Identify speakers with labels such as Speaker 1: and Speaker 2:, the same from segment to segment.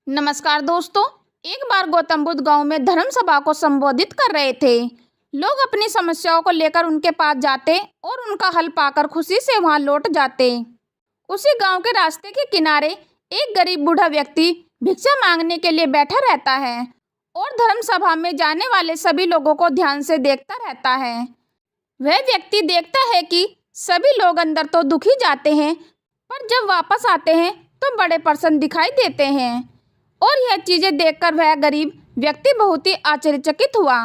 Speaker 1: नमस्कार दोस्तों। एक बार गौतम बुद्ध गांव में धर्म सभा को संबोधित कर रहे थे। लोग अपनी समस्याओं को लेकर उनके पास जाते और उनका हल पाकर खुशी से वहां लौट जाते। उसी गांव के रास्ते के किनारे एक गरीब बूढ़ा व्यक्ति भिक्षा मांगने के लिए बैठा रहता है और धर्म सभा में जाने वाले सभी लोगों को ध्यान से देखता रहता है। वह व्यक्ति देखता है कि सभी लोग अंदर तो दुखी जाते हैं, पर जब वापस आते हैं तो बड़े प्रसन्न दिखाई देते हैं। और यह चीजें देखकर वह गरीब व्यक्ति बहुत ही आश्चर्यचकित हुआ।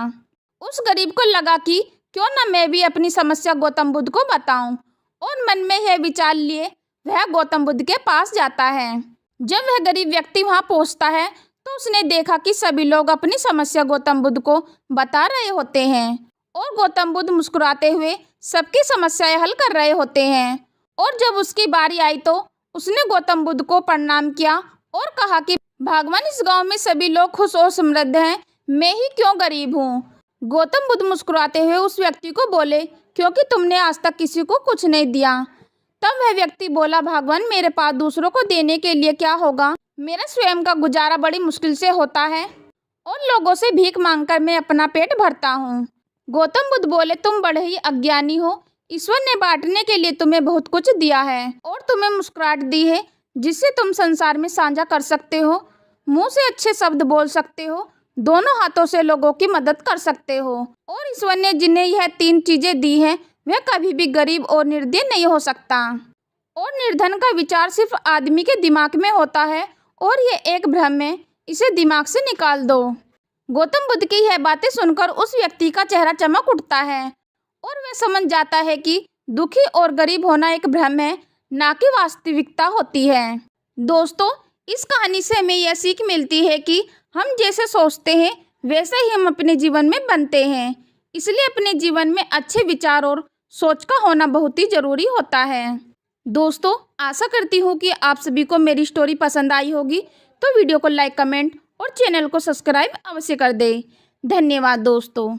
Speaker 1: उस गरीब को लगा कि क्यों न मैं भी अपनी समस्या गौतम बुद्ध को बताऊं, और मन में यह विचार लिए वह गौतम बुद्ध के पास जाता है। जब वह गरीब व्यक्ति वहां पहुंचता है तो उसने देखा कि सभी लोग अपनी समस्या गौतम बुद्ध को बता रहे होते हैं और गौतम बुद्ध मुस्कुराते हुए सबकी समस्याएं हल कर रहे होते हैं। और जब उसकी बारी आई तो उसने गौतम बुद्ध को प्रणाम किया और कहा कि भगवान, इस गांव में सभी लोग खुश और समृद्ध हैं, मैं ही क्यों गरीब हूँ। गौतम बुद्ध मुस्कुराते हुए उस व्यक्ति को बोले, क्योंकि तुमने आज तक किसी को कुछ नहीं दिया। तब वह व्यक्ति बोला, भगवान, मेरे पास दूसरों को देने के लिए क्या होगा। मेरा स्वयं का गुजारा बड़ी मुश्किल से होता है और लोगों से भीख मांगकर मैं अपना पेट भरता हूँ। गौतम बुद्ध बोले, तुम बड़े ही अज्ञानी हो। ईश्वर ने बांटने के लिए तुम्हें बहुत कुछ दिया है और तुम्हें मुस्कुराहट दी है जिससे तुम संसार में साझा कर सकते हो, मुंह से अच्छे शब्द बोल सकते हो, दोनों हाथों से लोगों की मदद कर सकते हो। और ईश्वर ने जिन्हें यह तीन चीजें दी हैं वह कभी भी गरीब और निर्धन नहीं हो सकता। और निर्धन का विचार सिर्फ आदमी के दिमाग में होता है और यह एक भ्रम है, इसे दिमाग से निकाल दो। गौतम बुद्ध की यह बातें सुनकर उस व्यक्ति का चेहरा चमक उठता है और वह समझ जाता है कि दुखी और गरीब होना एक भ्रम है, ना कि वास्तविकता होती है। दोस्तों, इस कहानी से हमें यह सीख मिलती है कि हम जैसे सोचते हैं वैसे ही हम अपने जीवन में बनते हैं। इसलिए अपने जीवन में अच्छे विचार और सोच का होना बहुत ही जरूरी होता है। दोस्तों, आशा करती हूँ कि आप सभी को मेरी स्टोरी पसंद आई होगी, तो वीडियो को लाइक, कमेंट और चैनल को सब्सक्राइब अवश्य कर दें। धन्यवाद दोस्तों।